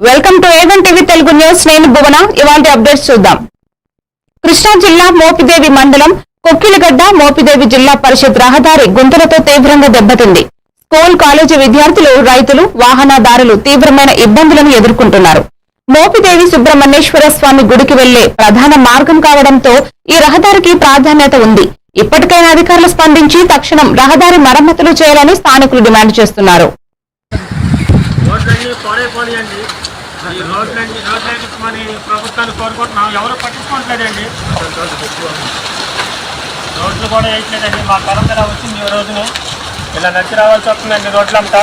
Welcome to A1 TV Telugu news. నేను భువన. ఇవాల్టి updates చూద్దాం. కృష్ణా జిల్లా మోపిదేవి మండలం కొక్కిలిగడ్డ మోపిదేవి జిల్లా పరిషత్ రహదారి గుంతలతో తీవ్రంగా దెబ్బతింది. స్కూల్ కాలేజీ విద్యార్థులు, రైతులు, వాహనదారులు తీవ్రమైన ఇబ్బందులను ఎదుర్కొంటున్నారు. మోపిదేవి సుబ్రహ్మణ్యేశ్వర స్వామి గుడికి వెళ్లే ప్రధాన మార్గం కావడంతో ఈ రహదారికి ప్రాధాన్యత ఉంది. ఇప్పటికైనా అధికారులు స్పందించి తక్షణం రహదారి మరమ్మతులు చేయాలని స్థానికులు డిమాండ్ చేస్తున్నారు. ఈ రోడ్లన్నీ మన ప్రభుత్వాన్ని కోరుకుంటున్నాం. ఎవరు పట్టించుకోవట్లేదండి. రోడ్లు కూడా వేయట్లేదండి. మా కరోనా వచ్చింది ఈ రోజునే ఇలా నచ్చి రావాల్సి వస్తుందండి రోడ్లంతా.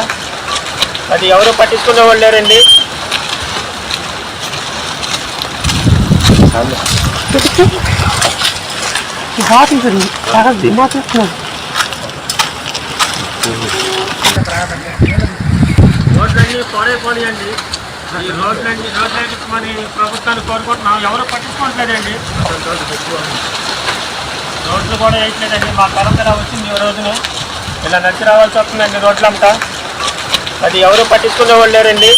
అది ఎవరు పట్టించుకునే వాళ్ళు లేరండి. రోడ్లన్నీ పోనీయండి. ఈ రోడ్లన్నీ మన ప్రభుత్వాన్ని కోరుకుంటున్నాం. ఎవరు పట్టించుకోవట్లేదండి. రోడ్లు కూడా వేయట్లేదండి. మా కరోనా వచ్చింది ఈ రోజునే ఇలా నచ్చి రావాల్సి వస్తుందండి రోడ్లంతా. అది ఎవరు పట్టించుకునే వాళ్ళు లేరండి.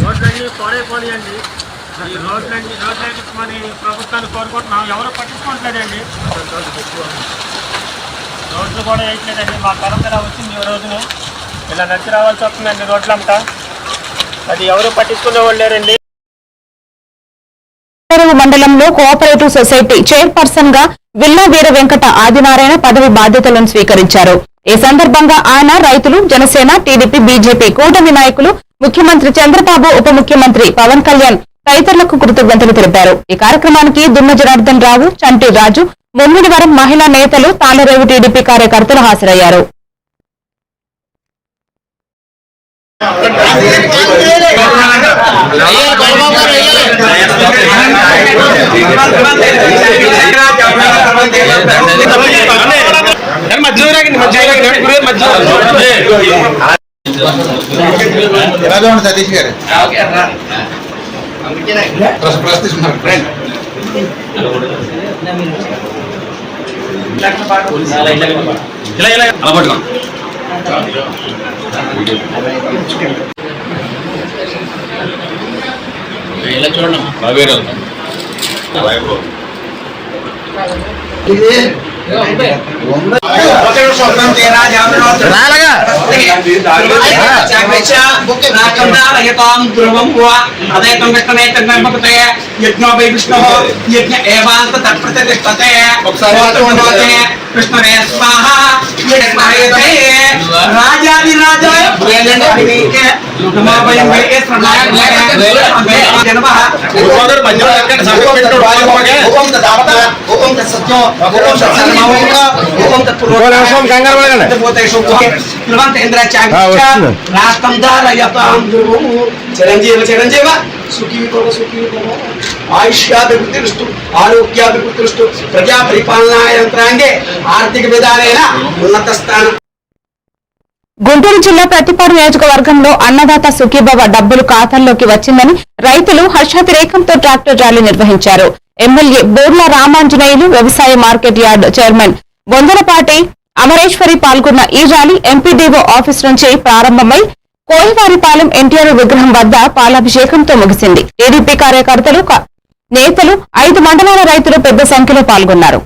రోడ్లన్నీ పోనీయండి. ఈ రోడ్లన్నీ మన ప్రభుత్వాన్ని కోరుకుంటున్నాం. ఎవరు పట్టించుకోవట్లేదండి. రోడ్లు కూడా వేయట్లేదండి. మా కరోనా వచ్చింది ఈ రోజునే ఇలా నచ్చి రావాల్సి వస్తుందండి రోడ్లంతా. అది ఎవరు పట్టించుకునే వాళ్ళు లేరండి. మండలంలో కోఆపరేటివ్ సొసైటీ చైర్పర్సన్ గా విల్లా వీర వెంకట ఆదినారాయణ పదవి బాధ్యతలను స్వీకరించారు. ఈ సందర్భంగా ఆయన రైతులు, జనసేన, టీడీపీ, బీజేపీ కూటమి నాయకులు, ముఖ్యమంత్రి చంద్రబాబు, ఉప ముఖ్యమంత్రి పవన్ కళ్యాణ్ తదితరులకు కృతజ్ఞతలు తెలిపారు. ఈ కార్యక్రమానికి దుమ్మ జనార్దన్ రావు, చంటి రాజు, ముమ్మిడివరం మహిళా నేతలు, తాళరేవు టీడీపీ కార్యకర్తలు హాజరయ్యారు. సతీష్ గారు ఇలా చూడండి చిరంజీవ చిరంజీవ సుఖీ ఆయుష్యాభివృద్ధిస్తూ ఆరోగ్యాభివృద్ధిస్తూ ప్రజా పరిపాలనా యంత్రాంగే ఆర్థిక విధానైన ఉన్నత స్థానం. గుంటూరు జిల్లా ప్రతిపాడు నియోజకవర్గంలో అన్నదాత సుఖీభవ డబ్బులు ఖాతాల్లోకి వచ్చిందని రైతులు హర్షాతిరేకంతో ట్రాక్టర్ ర్యాలీ నిర్వహించారు. ఎమ్మెల్యే బోర్ల రామాంజనేయులు, వ్యవసాయ market yard chairman Bondalapati Amareswari పాల్గొన్న ఈ ర్యాలీ ఎంపీడీఓ ఆఫీస్ నుంచి ప్రారంభమై కోయివారిపాలెం ఎన్టీఆర్ విగ్రహం వద్ద పాలాభిషేకంతో ముగిసింది. టీడీపీ కార్యకర్తలు, నేతలు, 5 మండలాల రైతులు పెద్ద సంఖ్యలో పాల్గొన్నారు.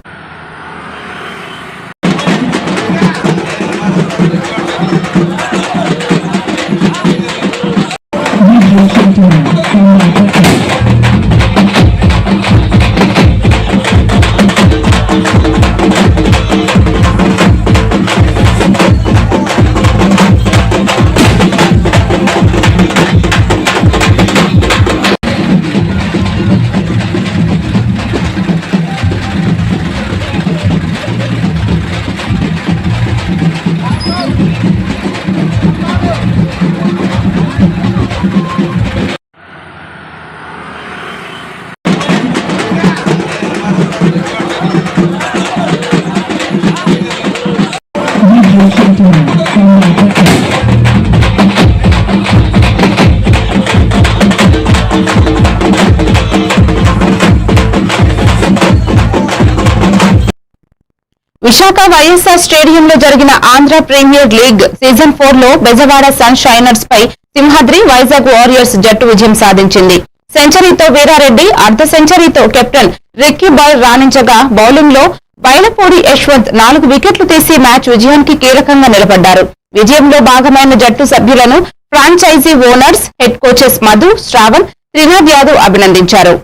విశాఖ వైఎస్ఆర్ స్టేడియంలో జరిగిన ఆంధ్ర ప్రీమియర్ లీగ్ సీజన్ 4 లో బెజవాడ సన్ షైనర్స్ పై సింహాద్రి వైజాగ్ వారియర్స్ జట్టు విజయం సాధించింది. సెంచరీతో వీరారెడ్డి, అర్ధ సెంచరీతో కెప్టెన్ రిక్కీ బాయ్ రాణించగా బౌలింగ్ లో బైలపూడి యశ్వంత్ 4 వికెట్లు తీసి మ్యాచ్ విజయానికి కీలకంగా నిలబడ్డారు. విజయంలో భాగమైన జట్టు సభ్యులను franchisee owners, head coaches Madhu, Shravan, Trinath Yadav అభినందించారు.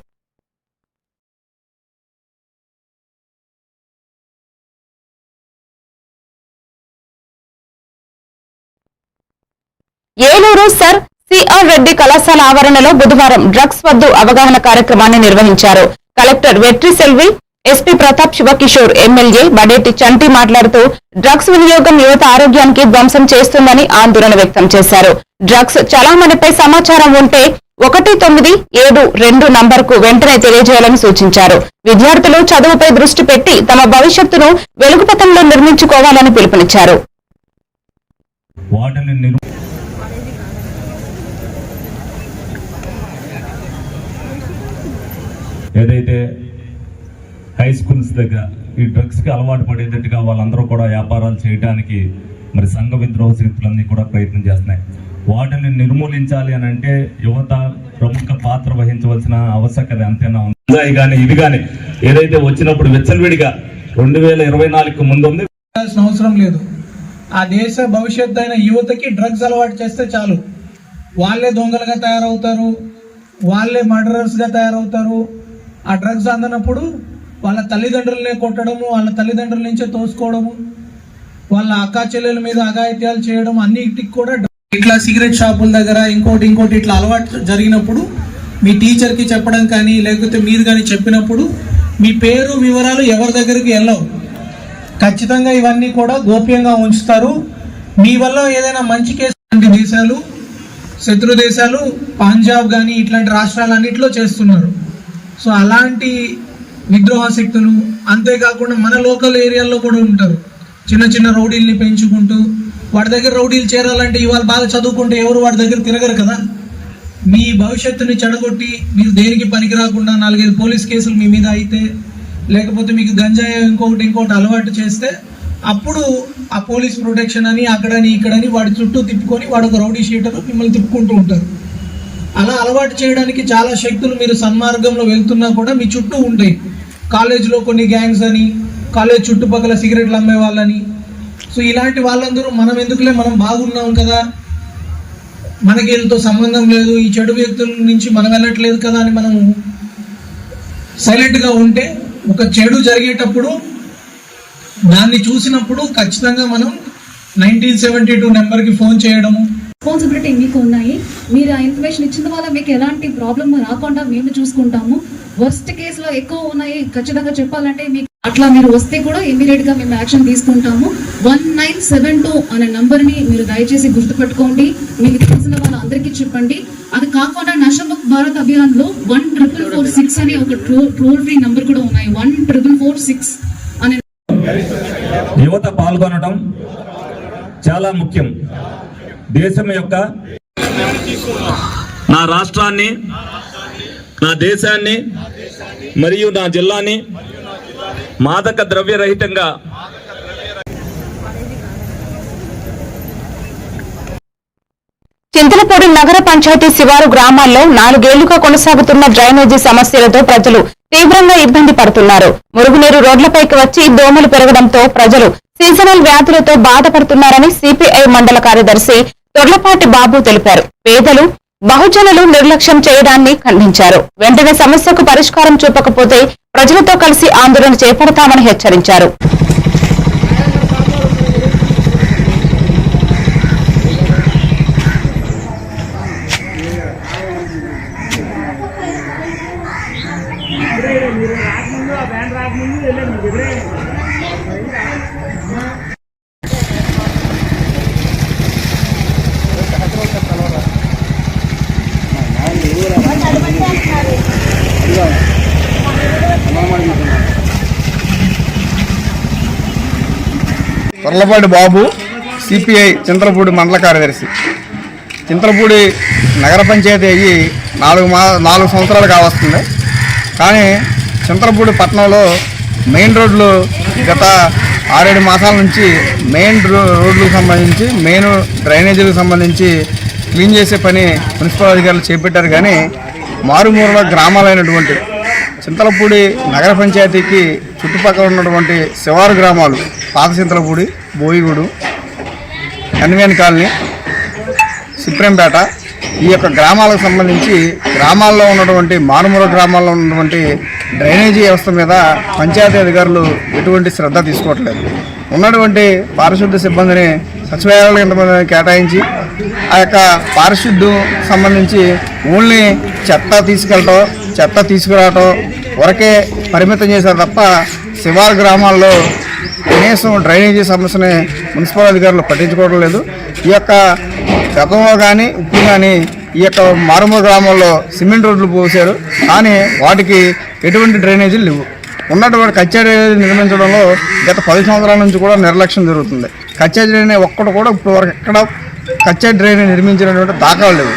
ఏలూరు సర్ సిఆర్ రెడ్డి కళాశాల ఆవరణలో బుధవారం డ్రగ్స్ వద్దు అవగాహన కార్యక్రమాన్ని నిర్వహించారు. Collector Vetri Selvi, SP Pratap Sivakishore, MLA Badeti Chanti మాట్లాడుతూ డ్రగ్స్ వినియోగం యువత ఆరోగ్యానికి ధ్వంసం చేస్తుందని ఆందోళన వ్యక్తం చేశారు. డ్రగ్స్ చలామణిపై సమాచారం ఉంటే 1972 నంబర్కు వెంటనే తెలియజేయాలని సూచించారు. విద్యార్థులు చదువుపై దృష్టి పెట్టి తమ భవిష్యత్తును వెలుగుపథంలో నిర్మించుకోవాలని పిలుపునిచ్చారు. ఏదైతే హై స్కూల్స్ దగ్గర ఈ డ్రగ్స్కి అలవాటు పడేటట్టుగా వాళ్ళందరూ కూడా వ్యాపారాలు చేయడానికి మరి సంఘ విద్రోహ శక్తులన్నీ కూడా ప్రయత్నం చేస్తున్నాయి. వాటిని నిర్మూలించాలి అని అంటే యువత ప్రముఖ పాత్ర వహించవలసిన ఆవశ్యకత ఎంతైనా ఉంది. కానీ ఇది కానీ ఏదైతే వచ్చినప్పుడు విచ్చలవిడిగా 2024 ముందు ఉంది అవసరం లేదు. ఆ దేశ భవిష్యత్తు అయిన యువతకి డ్రగ్స్ అలవాటు చేస్తే చాలు. వాళ్ళే దొంగలుగా తయారవుతారు, వాళ్ళే మర్డరర్స్గా తయారవుతారు. ఆ డ్రగ్స్ అందనప్పుడు వాళ్ళ తల్లిదండ్రులనే కొట్టడము, వాళ్ళ తల్లిదండ్రుల నుంచే తోసుకోవడము, వాళ్ళ అక్కా చెల్లెల మీద అఘాయిత్యాలు చేయడం, అన్నిటికి కూడా ఇట్లా సిగరెట్ షాపుల దగ్గర ఇంకోటి ఇట్లా అలవాటు జరిగినప్పుడు మీ టీచర్కి చెప్పడం కానీ లేకపోతే మీరు కానీ చెప్పినప్పుడు మీ పేరు వివరాలు ఎవరి దగ్గరికి వెళ్ళవు. ఖచ్చితంగా ఇవన్నీ కూడా గోప్యంగా ఉంచుతారు. మీ వల్ల ఏదైనా మంచి కేసు దేశాలు, శత్రు దేశాలు, పంజాబ్ కానీ ఇట్లాంటి రాష్ట్రాలన్నింటిలో చేస్తున్నారు. సో అలాంటి విద్రోహ శక్తులు, అంతేకాకుండా మన లోకల్ ఏరియాల్లో కూడా ఉంటారు. చిన్న చిన్న రౌడీల్ని పెంచుకుంటూ వాడి దగ్గర రౌడీలు చేరాలంటే ఇవాళ బాగా చదువుకుంటే ఎవరు వాడి దగ్గర తిరగరు కదా. మీ భవిష్యత్తుని చెడగొట్టి మీరు దేనికి పనికి రాకుండా 4-5 పోలీస్ కేసులు మీ మీద అయితే, లేకపోతే మీకు గంజాయి ఇంకోటి అలవాటు చేస్తే అప్పుడు ఆ పోలీస్ ప్రొటెక్షన్ అని అక్కడని ఇక్కడని వాడి చుట్టూ తిప్పుకొని వాడు ఒక రౌడీ షీటర్ మిమ్మల్ని తిప్పుకుంటూ ఉంటారు. అలా అలవాటు చేయడానికి చాలా శక్తులు మీరు సన్మార్గంలో వెళ్తున్నా కూడా మీ చుట్టూ ఉంటాయి. కాలేజ్లో కొన్ని గ్యాంగ్స్ అని, కాలేజ్ చుట్టుపక్కల సిగరెట్లు అమ్మే వాళ్ళని. సో ఇలాంటి వాళ్ళందరూ మనం ఎందుకులే, మనం బాగున్నాం కదా, మనకి వీళ్ళతో సంబంధం లేదు, ఈ చెడు వ్యక్తుల నుంచి మనం వెళ్ళట్లేదు కదా అని మనం సైలెంట్గా ఉంటే ఒక చెడు జరిగేటప్పుడు దాన్ని చూసినప్పుడు ఖచ్చితంగా మనం 1972 నెంబర్కి ఫోన్ చేయడము. రెస్పాన్సిబిలిటీ మీకు ఉన్నాయి. మీరు ఆ ఇన్ఫర్మేషన్ ఇచ్చిన వల్ల మీకు ఎలాంటి ప్రాబ్లం రాకుండా మేము చూసుకుంటాము. వర్స్ట్ కేసులో ఎక్కువ ఉన్నాయి ఖచ్చితంగా చెప్పాలంటే మీకు అట్లా మీరు వస్తే కూడా ఇమీడియట్ గా మేము యాక్షన్ తీసుకుంటాము. 1972 అనే నంబర్ ని మీరు దయచేసి గుర్తుపెట్టుకోండి. మీకు తెలిసిన వాళ్ళందరికీ చెప్పండి. అది కాకుండా నషముక్త్ భారత్ అభియాన్ లో 1446 అనే ఒక టోల్ ఫ్రీ నంబర్ కూడా ఉన్నాయి. 1446 అనే యువత పాల్గొనడం చాలా ముఖ్యం. దేశం యొక్క, నా రాష్ట్రాన్ని, నా దేశాన్ని మరియు నా జిల్లాని మాదక ద్రవ్య రహితంగా చింతలపూడి నగర పంచాయతీ శివారు గ్రామాల్లో 4 ఏళ్లుగా కొనసాగుతున్న డ్రైనేజీ సమస్యలతో ప్రజలు తీవ్రంగా ఇబ్బంది పడుతున్నారు. మురుగునీరు రోడ్లపైకి వచ్చి దోమలు పెరగడంతో ప్రజలు సీజనల్ వ్యాధులతో బాధపడుతున్నారని సిపిఐ మండల కార్యదర్శి తొర్లపాటి బాబు తెలిపారు. పేదలు, బహుజనులు నిర్లక్ష్యం చేయడాన్ని ఖండించారు. వెంటనే సమస్యకు పరిష్కారం చూపకపోతే ప్రజలతో కలిసి ఆందోళన చేపడతామని హెచ్చరించారు. తొర్లపాటి బాబు, సిపిఐ చింతలపూడి మండల కార్యదర్శి. చింతలపూడి నగర పంచాయతీ అయ్యి 4 సంవత్సరాలు కావస్తుంది. కానీ చింతలపూడి పట్టణంలో మెయిన్ రోడ్లు గత 6-7 మాసాల నుంచి మెయిన్ రోడ్లకు సంబంధించి మెయిన్ డ్రైనేజీలకు సంబంధించి క్లీన్ చేసే పని మున్సిపల్ అధికారులు చేపట్టారు. కానీ మారుమూల గ్రామాలైనటువంటి చింతలపూడి నగర పంచాయతీకి చుట్టుపక్కల ఉన్నటువంటి శివారు గ్రామాలు పాత చింతలపూడి, బోయిగూడు, ఎన్వేన్ కాలనీ, సిప్రంపేట ఈ యొక్క గ్రామాలకు సంబంధించి గ్రామాల్లో ఉన్నటువంటి మారుమూల గ్రామాల్లో ఉన్నటువంటి డ్రైనేజీ వ్యవస్థ మీద పంచాయతీ అధికారులు ఎటువంటి శ్రద్ధ తీసుకోవట్లేదు. ఉన్నటువంటి పారిశుద్ధ్య సిబ్బందిని సచివాలయాలకు ఎంతమంది కేటాయించి ఆ యొక్క పారిశుద్ధ్యం సంబంధించి ఓన్లీ చెత్త తీసుకెళ్ళటం, చెత్త తీసుకురావటం వరకే పరిమితం చేశారు తప్ప శివారు గ్రామాల్లో కనీసం డ్రైనేజీ సమస్యని మున్సిపల్ అధికారులు పట్టించుకోవడం లేదు. ఈ యొక్క గతంలో కానీ ఇప్పుడు కానీ ఈ యొక్క మారుమూల గ్రామాల్లో సిమెంట్ రోడ్లు పోసారు, కానీ వాటికి ఎటువంటి డ్రైనేజీలు లేవు. ఉన్నటువంటి కచ్చా డ్రైనేజీ నిర్మించడంలో గత 10 సంవత్సరాల నుంచి కూడా నిర్లక్ష్యం జరుగుతుంది. కచ్చా డ్రైనేజ్ ఒక్కటి కూడా ఇప్పుడు వరకు ఎక్కడ కచ్చా డ్రైనేజ్ నిర్మించినటువంటి దాఖలు లేవు.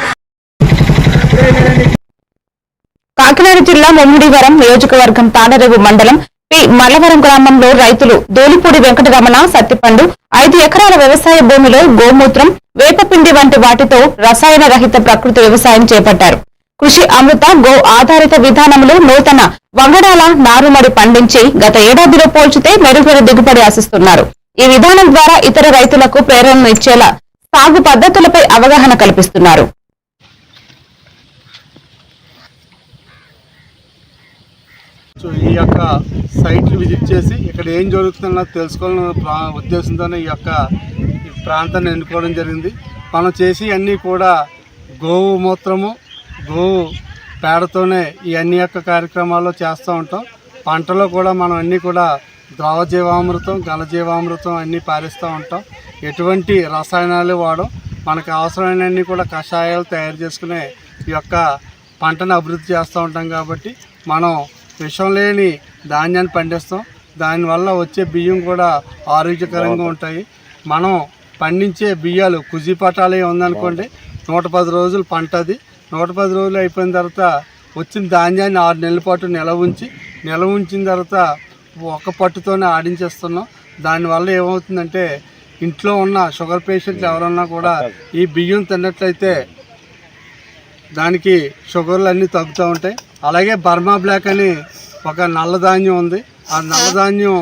కాకినాడ జిల్లా ముమ్మిడివరం నియోజకవర్గం తాండరేవు మండలం పి మల్లవరం గ్రామంలో రైతులు దూలిపూడి వెంకటరమణ, సత్తిపండు 5 ఎకరాల వ్యవసాయ భూమిలో గోమూత్రం, వేపపిండి వంటి వాటితో రసాయన రహిత ప్రకృతి వ్యవసాయం చేపట్టారు. కృషి అమృత గో ఆధారిత విధానంలో నూతన వంగడాల నారుమడి పండించి గత ఏడాదిలో పోల్చితే మెరుగైన దిగుబడి ఆశిస్తున్నారు. ఈ విధానం ద్వారా ఇతర రైతులకు ప్రేరణ ఇచ్చేలా సాగు పద్ధతులపై అవగాహన కల్పిస్తున్నారు. ఈ యొక్క సైట్ని విజిట్ చేసి ఇక్కడ ఏం జరుగుతుందో తెలుసుకోవాలన్న ఉద్దేశంతోనే ఈ ప్రాంతాన్ని ఎన్నుకోవడం జరిగింది. మనం చేసి అన్నీ కూడా గోవు మూత్రము, గోవు పేడతోనే ఈ అన్ని యొక్క కార్యక్రమాల్లో చేస్తూ ఉంటాం. పంటలో కూడా మనం అన్నీ కూడా ద్రవ జీవామృతం, ఘనజీవామృతం అన్నీ పారిస్తూ ఉంటాం. ఎటువంటి రసాయనాలు వాడం. మనకు అవసరమైనవన్నీ కూడా కషాయాలు తయారు చేసుకునే ఈ యొక్క పంటను అభివృద్ధి చేస్తూ ఉంటాం. కాబట్టి మనం విషం లేని ధాన్యాన్ని పండిస్తాం. దానివల్ల వచ్చే బియ్యం కూడా ఆరోగ్యకరంగా ఉంటాయి. మనం పండించే బియ్యాలు కుజిపటాలే ఉందనుకోండి, 110 రోజులు పంట. అది 110 రోజులు అయిపోయిన తర్వాత వచ్చిన ధాన్యాన్ని 6 నెలల పాటు నిల్వ ఉంచిన తర్వాత ఒక పట్టుతోనే ఆడించేస్తున్నాం. దానివల్ల ఏమవుతుందంటే ఇంట్లో ఉన్న షుగర్ పేషెంట్లు ఎవరన్నా కూడా ఈ బియ్యం తిన్నట్లయితే దానికి షుగర్లు అన్నీ తగ్గుతూ ఉంటాయి. అలాగే బర్మా బ్లాక్ అని ఒక నల్లధాన్యం ఉంది. ఆ నల్లధాన్యం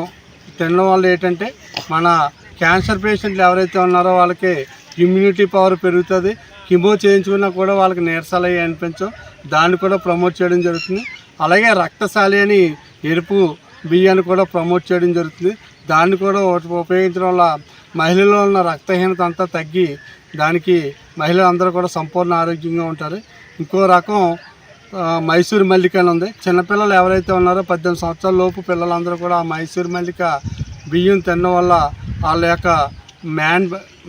తినడం వల్ల ఏంటంటే మన క్యాన్సర్ పేషెంట్లు ఎవరైతే ఉన్నారో వాళ్ళకి ఇమ్యూనిటీ పవర్ పెరుగుతుంది. కిమో చేయించుకున్నా కూడా వాళ్ళకి నీరసాలు అయ్యి అనిపించవు. దాన్ని కూడా ప్రమోట్ చేయడం జరుగుతుంది. అలాగే రక్తశాలి అని ఎరుపు బియ్యాన్ని కూడా ప్రమోట్ చేయడం జరుగుతుంది. దాన్ని కూడా ఉపయోగించడం వల్ల మహిళల్లో ఉన్న రక్తహీనత అంతా తగ్గి దానికి మహిళలు అందరూ కూడా సంపూర్ణ ఆరోగ్యంగా ఉంటారు. ఇంకో రకం మైసూర్ మల్లిక అని ఉంది. చిన్నపిల్లలు ఎవరైతే ఉన్నారో 18 సంవత్సరాల లోపు పిల్లలందరూ కూడా ఆ మైసూర్ మల్లిక బియ్యం తినడం వల్ల వాళ్ళ యొక్క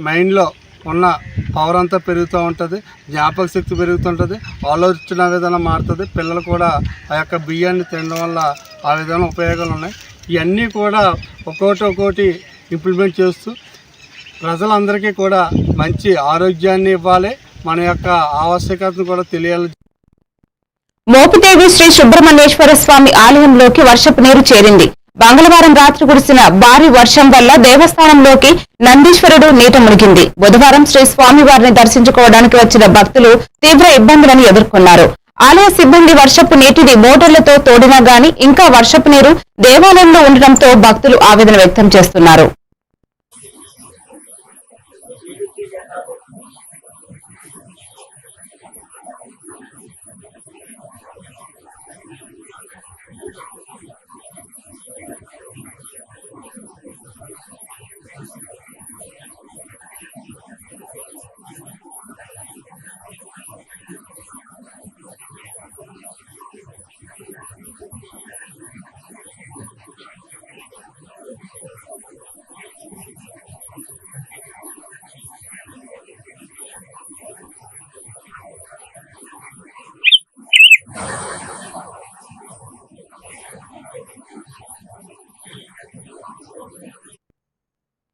మైండ్లో ఉన్న పవర్ అంతా పెరుగుతూ ఉంటుంది, జ్ఞాపక శక్తి పెరుగుతుంటుంది, ఆలోచన విధానం మారుతుంది. పిల్లలు కూడా ఆ యొక్క బియ్యాన్ని తినడం వల్ల ఆ విధంగా ఉపయోగాలు ఉన్నాయి. ఇవన్నీ కూడా ఒక్కోటి ఇంప్లిమెంట్ చేస్తూ ప్రజలందరికీ కూడా మంచి ఆరోగ్యాన్ని ఇవ్వాలి, మన యొక్క ఆవశ్యకతను కూడా తెలియాలి. మోపిదేవి శ్రీ సుబ్రహ్మణ్యేశ్వర స్వామి ఆలయంలోకి వర్షపు నీరు చేరింది. మంగళవారం రాత్రి కురిసిన భారీ వర్షం వల్ల దేవస్థానంలోకి నందీశ్వరుడు నీట మునిగింది. బుధవారం శ్రీ స్వామివారిని దర్శించుకోవడానికి వచ్చిన భక్తులు తీవ్ర ఇబ్బందులను ఎదుర్కొన్నారు. ఆలయ సిబ్బంది వర్షపు నీటిని మోటార్లతో తోడినా గాని ఇంకా వర్షపు నీరు దేవాలయంలో ఉండటంతో భక్తులు ఆవేదన వ్యక్తం చేస్తున్నారు.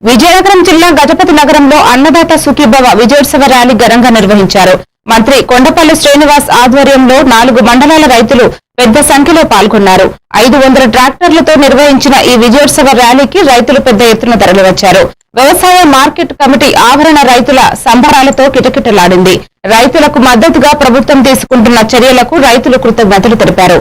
విజయనగరం జిల్లా గజపతి నగరంలో అన్నదాత సుఖీభవ విజయోత్సవ ర్యాలీ ఘనంగా నిర్వహించారు. మంత్రి కొండపల్లి శ్రీనివాస్ ఆధ్వర్యంలో 4 మండలాల రైతులు పెద్ద సంఖ్యలో పాల్గొన్నారు. 500 ట్రాక్టర్లతో నిర్వహించిన ఈ విజయోత్సవ ర్యాలీకి రైతులు పెద్ద ఎత్తున తరలివచ్చారు. వ్యవసాయ మార్కెట్ కమిటీ ఆవరణ రైతుల సంబరాలతో కిటకిటలాడింది. రైతులకు మద్దతుగా ప్రభుత్వం తీసుకుంటున్న చర్యలకు రైతులు కృతజ్ఞతలు తెలిపారు.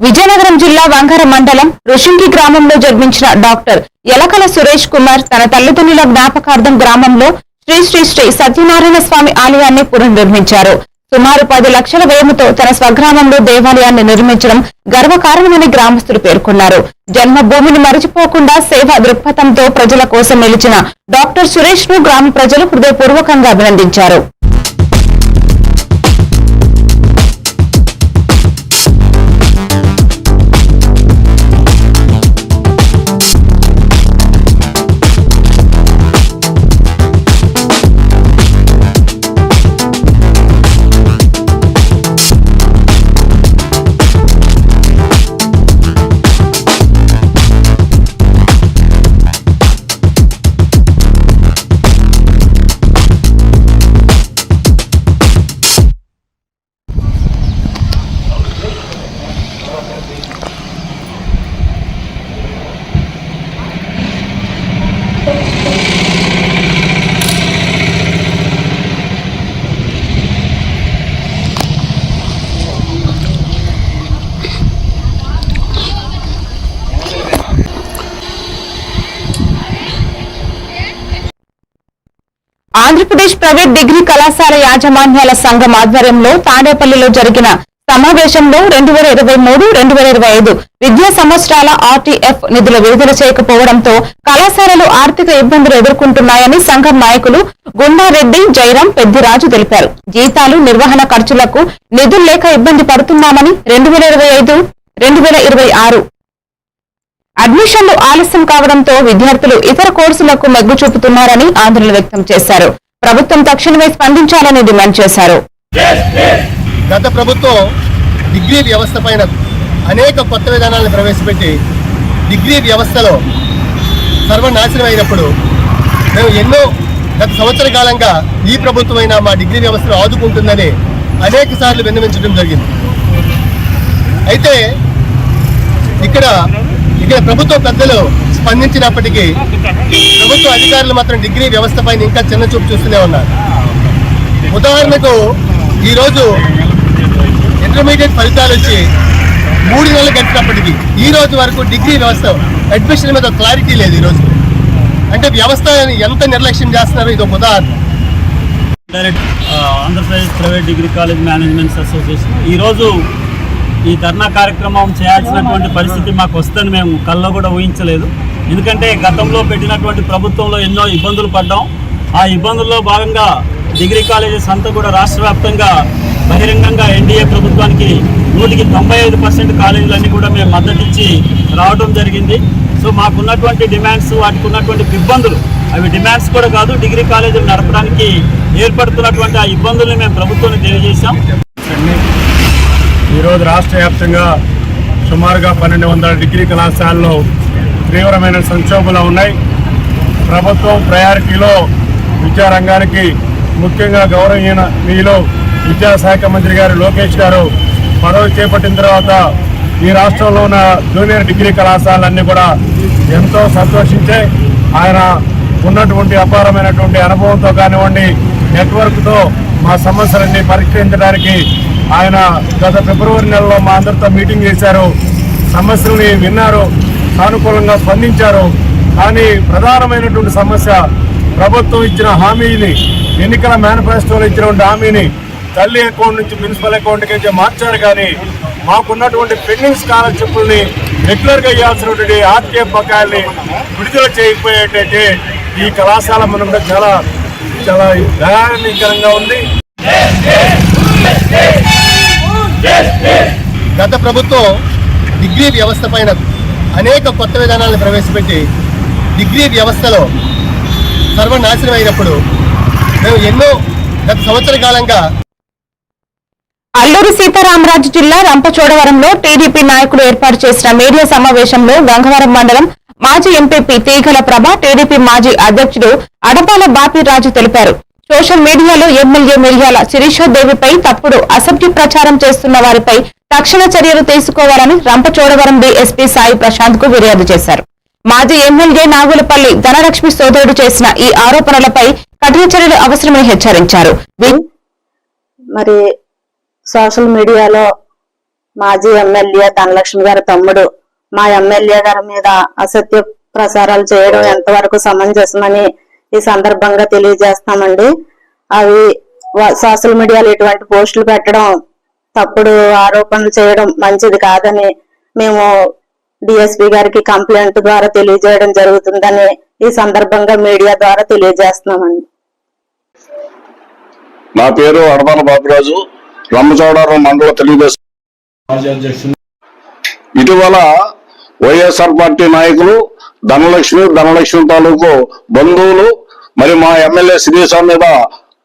విజయనగరం జిల్లా వంగర మండలం రుషింగి గ్రామంలో జన్మించిన డాక్టర్ యలకల సురేష్ కుమార్ తన తల్లిదండ్రుల జ్ఞాపకార్థం గ్రామంలో శ్రీ శ్రీ శ్రీ సత్యనారాయణ స్వామి ఆలయాన్ని పునర్నిర్మించారు. సుమారు 10 లక్షల వ్యయంతో తన స్వగ్రామంలో దేవాలయాన్ని నిర్మించడం గర్వకారణమని గ్రామస్తులు పేర్కొన్నారు. జన్మభూమిని మరిచిపోకుండా సేవా దృక్పథంతో ప్రజల కోసం నిలిచిన డాక్టర్ సురేష్ ను గ్రామ ప్రజలు హృదయపూర్వకంగా అభినందించారు. ఆంధ్రప్రదేశ్ ప్రైవేట్ డిగ్రీ కళాశాల యాజమాన్యాల సంఘం ఆధ్వర్యంలో తాడేపల్లిలో జరిగిన సమావేశంలో 2023-2025 విద్యా సంవత్సరాల ఆర్టీఎఫ్ నిధులు విడుదల చేయకపోవడంతో కళాశాలలు ఆర్థిక ఇబ్బందులు ఎదుర్కొంటున్నాయని సంఘం నాయకులు గుండారెడ్డి, జయరాం, పెద్దిరాజు తెలిపారు. జీతాలు, నిర్వహణ ఖర్చులకు నిధులు లేక ఇబ్బంది పడుతున్నామని 2025-2026 అడ్మిషన్లు ఆలస్యం కావడంతో విద్యార్థులు ఇతర కోర్సులకు మొగ్గు చూపుతున్నారని ఆందోళన వ్యక్తం చేశారు. ప్రభుత్వం తక్షణమే స్పందించాలని డిమాండ్ చేశారు. గత ప్రభుత్వం డిగ్రీ వ్యవస్థ పైన అనేక కొత్త విధానాలను ప్రవేశపెట్టి డిగ్రీ వ్యవస్థలో సర్వనాశనం అయినప్పుడు మేము ఎన్నో గత సంవత్సర కాలంగా ఈ ప్రభుత్వమైనా మా డిగ్రీ వ్యవస్థను ఆదుకుంటుందని అనేక సార్లు విన్నవించడం జరిగింది. అయితే ఇక్కడ ప్రభుత్వ పెద్దలు స్పందించినప్పటికీ ప్రభుత్వ అధికారులు మాత్రం డిగ్రీ వ్యవస్థ పైన ఇంకా చిన్న చూపు చూస్తూనే ఉన్నారు. ఉదాహరణకు ఈరోజు ఇంటర్మీడియట్ ఫలితాలు వచ్చి 3 నెలలు గడిచినప్పటికీ ఈ రోజు వరకు డిగ్రీ వ్యవస్థ అడ్మిషన్ మీద క్లారిటీ లేదు. ఈరోజు అంటే వ్యవస్థ ఎంత నిర్లక్ష్యం చేస్తున్నారో ఇది ఒక ఉదాహరణ. Andhra Pradesh private degree college managements association ఈరోజు ఈ ధర్నా కార్యక్రమం చేయాల్సినటువంటి పరిస్థితి మాకు వస్తుందని మేము కల్లో కూడా ఊహించలేదు. ఎందుకంటే గతంలో పెట్టినటువంటి ప్రభుత్వంలో ఎన్నో ఇబ్బందులు పడ్డాం. ఆ ఇబ్బందుల్లో భాగంగా డిగ్రీ కాలేజెస్ అంతా కూడా రాష్ట్ర వ్యాప్తంగా బహిరంగంగా ఎన్డీఏ ప్రభుత్వానికి 95% కాలేజీలన్నీ కూడా మేము మద్దతు ఇచ్చి రావడం జరిగింది. సో మాకున్నటువంటి డిమాండ్స్, వాటికి ఉన్నటువంటి ఇబ్బందులు, అవి డిమాండ్స్ కూడా కాదు, డిగ్రీ కాలేజీలు నడపడానికి ఏర్పడుతున్నటువంటి ఆ ఇబ్బందుల్ని మేము ప్రభుత్వానికి తెలియజేశాం. ఈరోజు రాష్ట్ర వ్యాప్తంగా సుమారుగా 1200 డిగ్రీ కళాశాలలో తీవ్రమైన సంక్షోభంలో ఉన్నాయి. ప్రభుత్వం ప్రయారిటీలో విద్యారంగానికి ముఖ్యంగా గౌరవనీయులు విద్యాశాఖ మంత్రి గారు లోకేష్ గారు పదవి చేపట్టిన తర్వాత ఈ రాష్ట్రంలో ఉన్న జూనియర్ డిగ్రీ కళాశాలన్నీ కూడా ఎంతో సంతోషించే ఆయన ఉన్నటువంటి అపారమైనటువంటి అనుభవంతో కానివ్వండి, నెట్వర్క్తో మా సమస్యలన్నీ పరిష్కరించడానికి ఆయన గత ఫిబ్రవరి నెలలో మా అందరితో మీటింగ్ చేశారు. సమస్యల్ని విన్నారు, సానుకూలంగా స్పందించారు. కానీ ప్రధానమైనటువంటి సమస్య ప్రభుత్వం ఇచ్చిన హామీని, ఎన్నికల మేనిఫెస్టోలో ఇచ్చినటువంటి హామీని తల్లి అకౌంట్ నుంచి ప్రిన్సిపల్ అకౌంట్కి అయితే మార్చారు. కానీ మాకున్నటువంటి పెండింగ్ స్కాలర్షిప్లని రెగ్యులర్గా ఇవ్వాల్సినటువంటి ఆర్టీఎఫ్ బకాయిల్ని విడుదల చేయకపోయేటైతే ఈ కళాశాల మనం చాలా చాలా దయానీకరంగా ఉంది. గత ప్రభుత్వం డిగ్రీ వ్యవస్థ పైన అనేక కొత్త విధానాలను ప్రవేశపెట్టి డిగ్రీ వ్యవస్థలో సర్వనాశనం అయినప్పుడు మేము ఎన్నో గత సంవత్సర కాలంగా అల్లూరు సీతారామరాజు జిల్లా రంపచోడవరంలో టీడీపీ నాయకులు ఏర్పాటు చేసిన మీడియా సమావేశంలో గంగవరం మండలం మాజీ ఎంపీపీ తీగల ప్రభ, టీడీపీ మాజీ అధ్యక్షుడు అడపాల బాపిరాజు తెలిపారు. సోషల్ మీడియాలో ఎమ్మెల్యే మిర్యాల శిరీషాదేవిపై తప్పుడు అసభ్య ప్రచారం చేస్తున్న వారిపై తక్షణ చర్యలు తీసుకోవాలని రంపచోడవరం డీఎస్పీ సాయి ప్రశాంత్ కు ఫిర్యాదు చేశారు. మాజీ ఎమ్మెల్యే నాగులపల్లి ధనలక్ష్మి సోదరుడు చేసిన ఈ ఆరోపణలపై కఠిన చర్యలు అవసరమని హెచ్చరించారు. మరి సోషల్ మీడియాలో మాజీ ఎమ్మెల్యే ధనలక్ష్మి గారి తమ్ముడు మా ఎమ్మెల్యే గారి మీద అసత్య ప్రసారాలు చేయడం ఎంతవరకు సమంజసమని ఈ సందర్భంగా తెలియజేస్తామండి. అవి సోషల్ మీడియాలో ఇటువంటి పోస్టులు పెట్టడం, తప్పుడు ఆరోపణలు చేయడం మంచిది కాదని మేము డిఎస్పీ గారికి కంప్లైంట్ ద్వారా తెలియజేయడం జరుగుతుందని ఈ సందర్భంగా మీడియా ద్వారా తెలియజేస్తున్నామండి. నా పేరు అడపాల బాపిరాజు, రంపచోడవరం మండల తెలుగుదేశం మాజీ అధ్యక్షుడు. ఇటీవల వైఎస్ఆర్ పార్టీ నాయకులు ధనలక్ష్మి తాలూకు బంధువులు మరి మా ఎమ్మెల్యే శిరీష మీద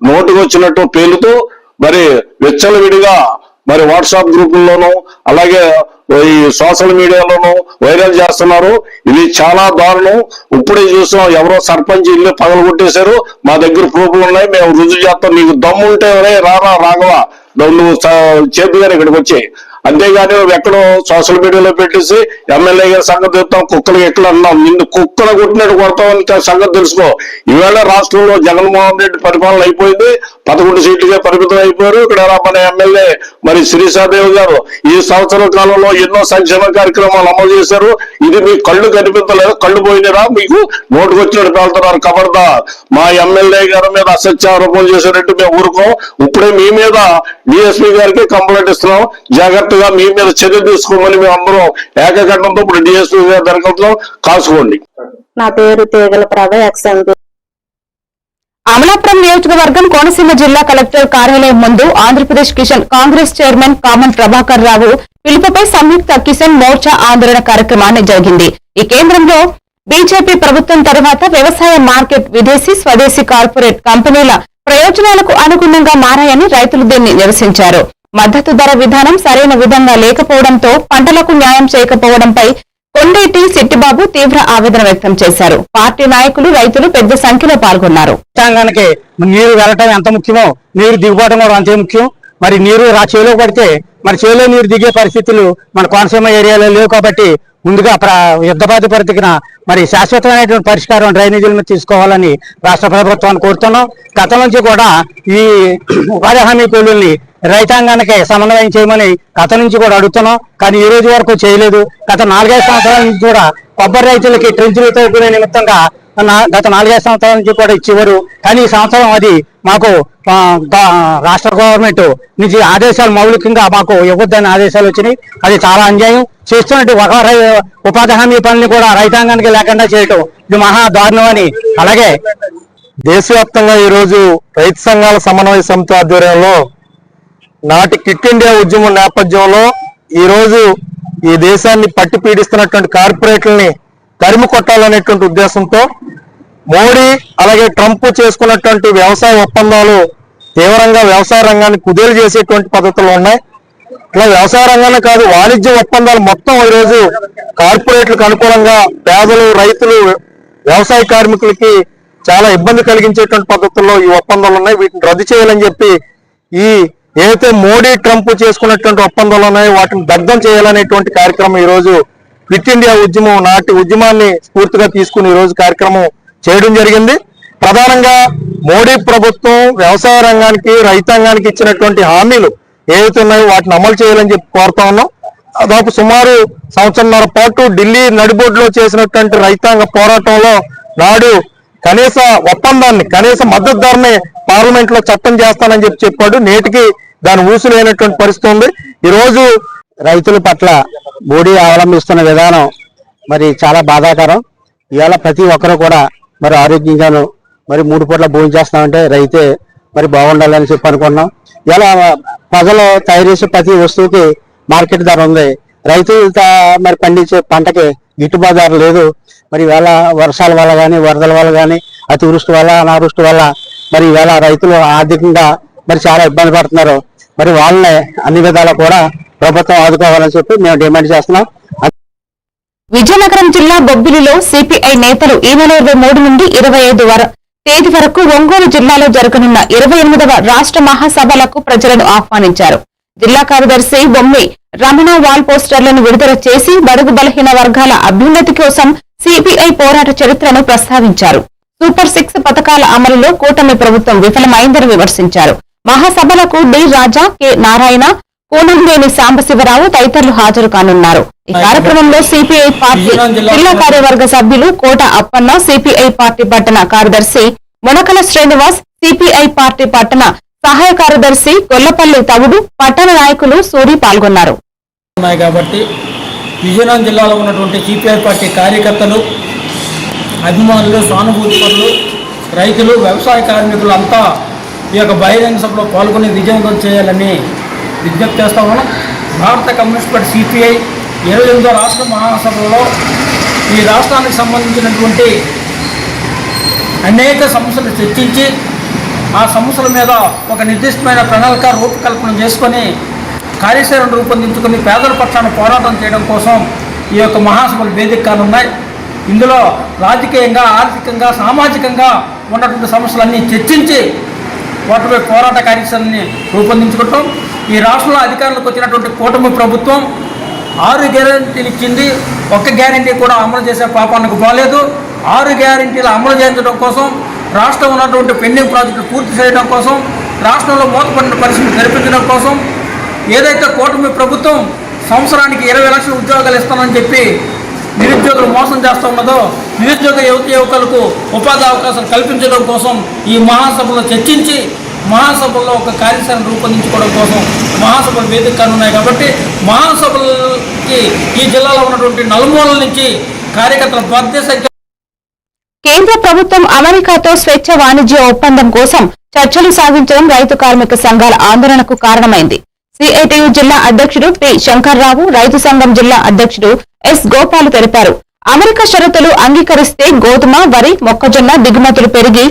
నోటుకొచ్చినట్టు పేలుతూ మరి విచ్చలవిడిగా మరి వాట్సాప్ గ్రూపుల్లోనూ అలాగే ఈ సోషల్ మీడియాలోనూ వైరల్ చేస్తున్నారు. ఇది చాలా దారుణం. ఇప్పుడే చూసాం, ఎవరో సర్పంచ్ ఇల్లు పగలగొట్టేశారు. మా దగ్గర ప్రూఫ్లు ఉన్నాయి, మేము రుజువు చేస్తాం. నీకు దమ్ముంటే రాఘవ నువ్వు చేతుగారు ఇక్కడికి వచ్చి, అంతేగాని నువ్వు ఎక్కడో సోషల్ మీడియాలో పెట్టేసి ఎమ్మెల్యే గారి సంగతి చెప్తాం, కుక్కలు ఎక్కడ అన్నాం, నిన్ను కుక్కలు కొట్టినట్టు కొడతామని సంగతి తెలుసుకో. ఈవేళ రాష్ట్రంలో జగన్మోహన్ రెడ్డి పరిపాలన అయిపోయింది, 11 సీట్లుగా పరిమితం అయిపోయారు. ఇక్కడ మన ఎమ్మెల్యే మరి శిరీషాదేవి గారు ఈ సంవత్సర కాలంలో ఎన్నో సంక్షేమ కార్యక్రమాలు అమలు చేశారు. ఇది మీ కళ్ళు కనిపించలేదు, కళ్ళు పోయినరా మీకు నోటుకొచ్చినట్టు వెళ్తున్నారు. ఖబర్దార్, మా ఎమ్మెల్యే గారి మీద అసత్య ఆరోపణలు చేశారంటే మేము ఊరుకోం. ఇప్పుడే మీ మీద డిఎస్పీ గారికి కంప్లైంట్ ఇస్తున్నాం, జాగ్రత్తగా మీ మీద చర్య తీసుకోమని మేము అందరం ఏకకంఠంతో ఇప్పుడు డిఎస్పీ గారి దరఖాస్తులో కాసుకోండి. నా పేరు తీగల ప్రభ, ఎక్స్ఎంపీ. అమలాపురం నియోజకవర్గం కోనసీమ జిల్లా కలెక్టర్ కార్యాలయం ముందు ఆంధ్రప్రదేశ్ కిసాన్ కాంగ్రెస్ చైర్మన్ కామన్ ప్రభాకర్ రావు పిలుపుపై సంయుక్త కిసాన్ మోర్చా ఆందోళన కార్యక్రమాన్ని జరిగింది. ఈ కేంద్రంలో బీజేపీ ప్రభుత్వం తర్వాత వ్యవసాయ మార్కెట్ విదేశీ స్వదేశీ కార్పొరేట్ కంపెనీల ప్రయోజనాలకు అనుగుణంగా మారాయని రైతులు దీన్ని నిరసించారు. మద్దతు ధర విధానం సరైన విధంగా లేకపోవడంతో పంటలకు న్యాయం చేయకపోవడంపై కొండేటి సిట్టిబాబు తీవ్ర ఆవేదన వ్యక్తం చేశారు. పార్టీ నాయకులు, రైతులు పెద్ద సంఖ్యలో పాల్గొన్నారు. రైతాంగానికి నీరు వెళ్ళటం ఎంత ముఖ్యమో నీరు దిగుబాటు కూడా అంతే ముఖ్యం. మరి నీరు చేలో పడితే మరి చేలో నీరు దిగే పరిస్థితులు మన కోనసీమ ఏరియాలో లేవు. కాబట్టి ముందుగా యుద్ధపాతి పరిధికిన మరి శాశ్వతమైనటువంటి పరిష్కారం డ్రైనేజీల మీద తీసుకోవాలని రాష్ట్ర ప్రభుత్వాన్ని కోరుతున్నాం. గతం నుంచి కూడా ఈ ఉపాధి హామీ కూలీల్ని రైతాంగానికి సమన్వయం చేయమని గత నుంచి కూడా అడుగుతున్నాం, కానీ ఈ రోజు వరకు చేయలేదు. గత 4-5 సంవత్సరాల నుంచి కూడా కొబ్బరి రైతులకి ట్రెంచులు తగ్గుకునే నిమిత్తంగా గత 4-5 సంవత్సరాల నుంచి కూడా ఇచ్చేవారు. కానీ ఈ సంవత్సరం అది మాకు రాష్ట్ర గవర్నమెంట్ నుంచి ఆదేశాలు మౌలికంగా మాకు ఇవ్వద్దని ఆదేశాలు వచ్చినాయి. అది చాలా అన్యాయం. చేస్తున్నట్టు ఒక ఉపాధి హామీ పనులు కూడా రైతాంగానికి లేకుండా చేయటం ఇది మహా దారుణం అని. అలాగే దేశవ్యాప్తంగా ఈరోజు రైతు సంఘాల సమన్వయ సమితి ఆధ్వర్యంలో నాటి క్విట్ ఇండియా ఉద్యమం నేపథ్యంలో ఈరోజు ఈ దేశాన్ని పట్టి పీడిస్తున్నటువంటి కార్పొరేట్లని తరిమి కొట్టాలనేటువంటి ఉద్దేశంతో మోడీ అలాగే ట్రంప్ చేసుకున్నటువంటి వ్యవసాయ ఒప్పందాలు తీవ్రంగా వ్యవసాయ రంగాన్ని కుదేలు చేసేటువంటి పద్ధతులు ఉన్నాయి. ఇట్లా వ్యవసాయ రంగాన్ని కాదు, వాణిజ్య ఒప్పందాలు మొత్తం ఈరోజు కార్పొరేట్లకు అనుకూలంగా పేదలు, రైతులు, వ్యవసాయ కార్మికులకి చాలా ఇబ్బంది కలిగించేటువంటి పద్ధతుల్లో ఈ ఒప్పందాలు ఉన్నాయి. వీటిని రద్దు చేయాలని చెప్పి ఈ ఏదైతే మోడీ ట్రంప్ చేసుకున్నటువంటి ఒప్పందాలు ఉన్నాయో వాటిని దగ్ధం చేయాలనేటువంటి కార్యక్రమం ఈ రోజు క్విట్ ఇండియా ఉద్యమం నాటి ఉద్యమాన్ని స్ఫూర్తిగా తీసుకుని ఈ రోజు కార్యక్రమం చేయడం జరిగింది. ప్రధానంగా మోడీ ప్రభుత్వం వ్యవసాయ రంగానికి రైతాంగానికి ఇచ్చినటువంటి హామీలు ఏవైతే ఉన్నాయో వాటిని అమలు చేయాలని చెప్పి కోరుతా ఉన్నాం. దాదాపు సుమారు సంవత్సరంన్నర పాటు ఢిల్లీ నడిబొడ్డులో చేసినటువంటి రైతాంగ పోరాటంలో నాడు కనీస ఒప్పందాన్ని, కనీస మద్దతు ధరని పార్లమెంట్ లో చట్టం చేస్తానని చెప్పాడు. నేటికి దాని ఊసులేనటువంటి పరిస్థితి ఉంది. ఈ రోజు రైతుల పట్ల మోడీ అవలంబిస్తున్న విధానం మరి చాలా బాధాకరం. ఇవాళ ప్రతి ఒక్కరు కూడా మరి ఆరోగ్యంగాను మరి 3 పూట్ల భోజనం చేస్తామంటే రైతే మరి బాగుండాలని చెప్పి అనుకున్నాం. ఇలా ప్రజలు తయారు చేసే ప్రతి వస్తువుకి మార్కెట్ ధర ఉంది. రైతు మరి పండించే పంటకి గిట్టుబాటు ధర లేదు. మరి ఇవాళ వర్షాల వల్ల కానీ, వరదల వల్ల కానీ, అతివృష్టి వల్ల, అనావృష్టి వల్ల మరి ఇవాళ రైతులు ఆర్థికంగా మరి చాలా ఇబ్బంది పడుతున్నారు. మరి వాళ్ళని అన్ని విధాలా కూడా ప్రభుత్వం ఆదుకోవాలని చెప్పి మేము డిమాండ్ చేస్తున్నాం. విజయనగరం జిల్లా బొబ్బిలిలో సిపిఐ నేతలు ఈ నెల 23 నుండి 25 తేదీ వరకు ఒంగోలు జిల్లాలో జరగనున్న 28వ రాష్ట్ర మహాసభలకు ప్రజలను ఆహ్వానించారు. జిల్లా కార్యదర్శి బొమ్మి రమణ వాల్ పోస్టర్లను విడుదల చేసి బడుగు బలహీన వర్గాల అభ్యున్నతి కోసం సిపిఐ పోరాట చరిత్రను ప్రస్తావించారు. సూపర్ 6 పథకాల అమలులో కూటమి ప్రభుత్వం విఫలమైందని విమర్శించారు. మహాసభలకు డి రాజా, కె నారాయణ, కోనందేని సాంబశివరావు తదితరులు హాజరు కానున్నారు. ఈ కార్యక్రమంలో సిపిఐ పార్టీ జిల్లా కార్యవర్గ సభ్యులు కోట అప్పన్న, సిపిఐ పార్టీ పట్టణ కార్యదర్శి మునకల శ్రీనివాస్, సిపిఐ పార్టీ పట్టణ సహాయ కార్యదర్శి గొల్లపల్లి తవుడు, పట్టణ నాయకులు సూరి పాల్గొన్నారు. కాబట్టి విజయనగరం జిల్లాలో ఉన్నటువంటి సిపిఐ పార్టీ కార్యకర్తలు, అభిమానులు, సానుభూతి పరులు, రైతులు, వ్యవసాయ కార్మికులు అంతా ఈ యొక్క బహిరంగ సభలో పాల్గొని విజయవంతం చేయాలని విజ్ఞప్తి చేస్తా ఉన్నాం. భారత కమ్యూనిస్ట్ పార్టీ సిపిఐ 28వ రాష్ట్ర మహాసభలో ఈ రాష్ట్రానికి సంబంధించినటువంటి అనేక సమస్యలు చర్చించి ఆ సమస్యల మీద ఒక నిర్దిష్టమైన ప్రణాళిక రూపకల్పన చేసుకొని కార్యాచరణ రూపొందించుకొని పేదల పక్షాన పోరాటం చేయడం కోసం ఈ యొక్క మహాసభలు వేదిక కానున్నాయి. ఇందులో రాజకీయంగా, ఆర్థికంగా, సామాజికంగా ఉన్నటువంటి సమస్యలన్నీ చర్చించి వాటిపై పోరాట కార్యాచరణని రూపొందించుకుంటాం. ఈ రాష్ట్రంలో అధికారులకు వచ్చినటువంటి కూటమి ప్రభుత్వం 6 గ్యారెంటీలు ఇచ్చింది. ఒక్క గ్యారెంటీ కూడా అమలు చేసే పాపానికి పోలేదు. 6 గ్యారెంటీలు అమలు చేయించడం కోసం, రాష్ట్రం ఉన్నటువంటి పెండింగ్ ప్రాజెక్టులు పూర్తి చేయడం కోసం, రాష్ట్రంలో మూతపడిన పరిస్థితులు తెరిపించడం కోసం, ఏదైతే కూటమి ప్రభుత్వం సంవత్సరానికి 20 లక్షల ఉద్యోగాలు ఇస్తానని చెప్పి నిరుద్యోగులు మోసం చేస్తూ ఉన్నదో, నిరుద్యోగ యువకులకు ఉపాధి అవకాశాలు కల్పించడం కోసం ఈ మహాసభలో చర్చించి మహాసభల్లో ఒక కార్యాచరణ రూపొందించుకోవడం కోసం మహాసభలు వేదిక కానున్నాయి. కాబట్టి మహాసభలకి ఈ జిల్లాలో ఉన్నటువంటి నలుమూలల నుంచి కార్యకర్తల పెద్ద సంఖ్య. కేంద్ర ప్రభుత్వం అమెరికాతో స్వేచ్ఛ వాణిజ్య ఒప్పందం కోసం చర్చలు సాగించడం రైతు కార్మిక సంఘాల ఆందోళనకు కారణమైంది. సిఐటియు జిల్లా అధ్యక్షుడు టి శంకర్రావు, రైతు సంఘం జిల్లా అధ్యక్షుడు ఎస్ గోపాలు తెలిపారు. అమెరికా షరతులు అంగీకరిస్తే గోధుమ, వరి, మొక్కజొన్న దిగుమతులు పెరిగి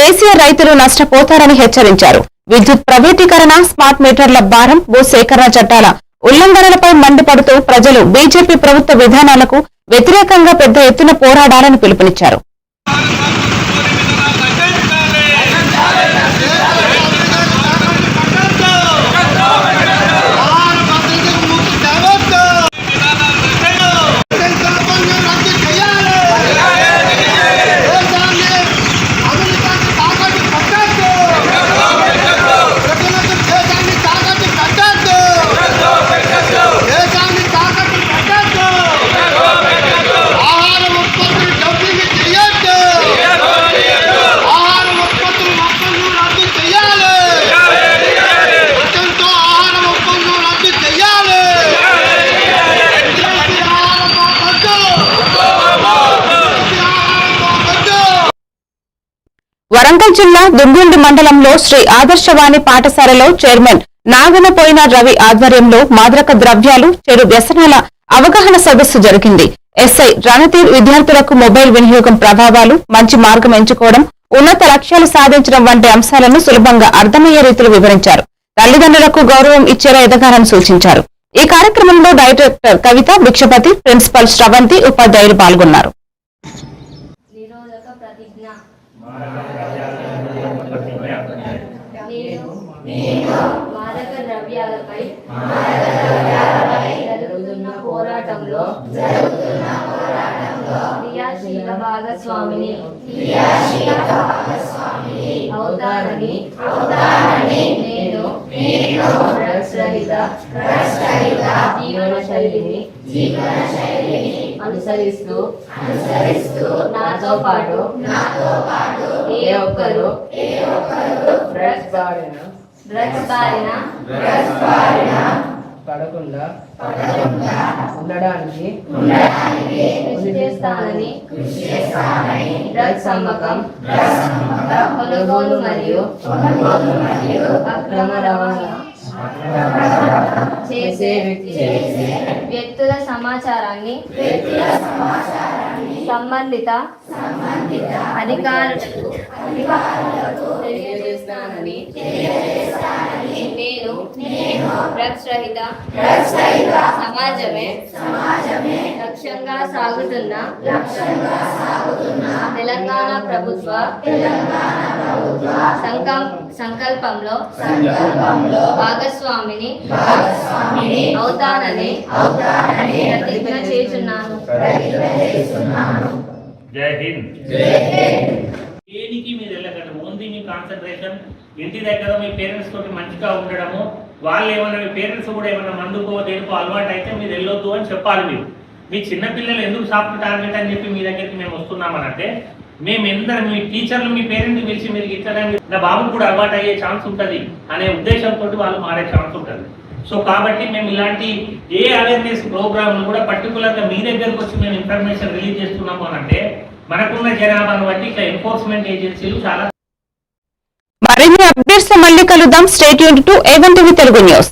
దేశీయ రైతులు నష్టపోతారని హెచ్చరించారు. విద్యుత్ ప్రైవేటీకరణ, స్మార్ట్ మీటర్ల భారం, భూ సేకరణ చట్టాల ఉల్లంఘనలపై మండిపడుతూ ప్రజలు బీజేపీ ప్రభుత్వ విధానాలకు వ్యతిరేకంగా పెద్ద ఎత్తున పోరాడాలని పిలుపునిచ్చారు. వరంగల్ జిల్లా దుంగుండి మండలంలో శ్రీ ఆదర్శవాణి పాఠశాలలో చైర్మన్ నాగనపోయిన రవి ఆధ్వర్యంలో మాదక ద్రవ్యాలు, చెడు వ్యసనాల అవగాహన సదస్సు జరిగింది. ఎస్ఐ రణతీర్ విద్యార్థులకు మొబైల్ వినియోగం ప్రభావాలు, మంచి మార్గం ఎంచుకోవడం, ఉన్నత లక్ష్యాలు సాధించడం వంటి అంశాలను సులభంగా అర్థమయ్యే రీతిలో వివరించారు. తల్లిదండ్రులకు గౌరవం ఇచ్చేలా ఎదగాలని సూచించారు. ఈ కార్యక్రమంలో డైరెక్టర్ కవిత, భిక్షపతి, ప్రిన్సిపల్ శ్రవంతి, ఉపాధ్యాయులు పాల్గొన్నారు. మాదక ద్రవ్యాలపై జరుగుతున్న పోరాటంలో క్రియాశీల భాగస్వామిని అవుతానని నేను డ్రగ్స్ రహిత జీవన శైలిని అనుసరిస్తూ నాతో పాటు ఏ ఒక్కరు డ్రగ్స్ బారిన పడకుండా ఉండడానికి కృషి చేస్తానని డ్రగ్స్ అమ్మకం కొనుగోలు మరియు అక్రమ రవాణా చేసే వ్యక్తుల సమాచారాన్ని సంబంధిత అధికారులకు తెలియజేస్తానని నేను డ్రగ్స్ రహిత సమాజమే లక్ష్యంగా సాగుతున్న తెలంగాణ ప్రభుత్వ సంకల్పంలో భాగస్వామిని అవుతానని ప్రతిజ్ఞ చేస్తున్నాను. జై హింద్. దేనికి మీరు వెళ్ళకండి, ఓన్లీ మీ కాన్సన్ట్రేషన్ ఇంటి దగ్గర మీ పేరెంట్స్ తోటి మంచిగా ఉండడము. వాళ్ళు ఏమన్నా మీ పేరెంట్స్ కూడా ఏమన్నా మందుకో దేనికో అలవాటు అయితే మీరు వెళ్ళొద్దు అని చెప్పాలి. మీరు మీ చిన్నపిల్లలు ఎందుకు సాఫ్ట్ టార్గెట్ అని చెప్పి మీ దగ్గరికి మేము వస్తున్నామనంటే, మేమెందరం మీ టీచర్లు మీ పేరెంట్ని పిలిచి మీరు ఇట్లా నా బాబుకు కూడా అలవాటు అయ్యే ఛాన్స్ ఉంటుంది అనే ఉద్దేశంతో వాళ్ళు మారే ఛాన్స్ ఉంటుంది. సో కాబట్టి మేము ఇలాంటి ఏ అవేర్నెస్ ప్రోగ్రామ్లు కూడా పర్టికులర్గా మీ దగ్గరకు వచ్చి మేము ఇన్ఫర్మేషన్ రిలీజ్ చేస్తున్నాము అనంటే, మనకున్న జనాభాను బట్టి ఇట్లా ఎన్ఫోర్స్మెంట్ ఏజెన్సీలు చాలా మరిన్ని అప్డేట్స్ మళ్ళీ కలుద్దాం. Stay tuned to A1 TV Telugu news.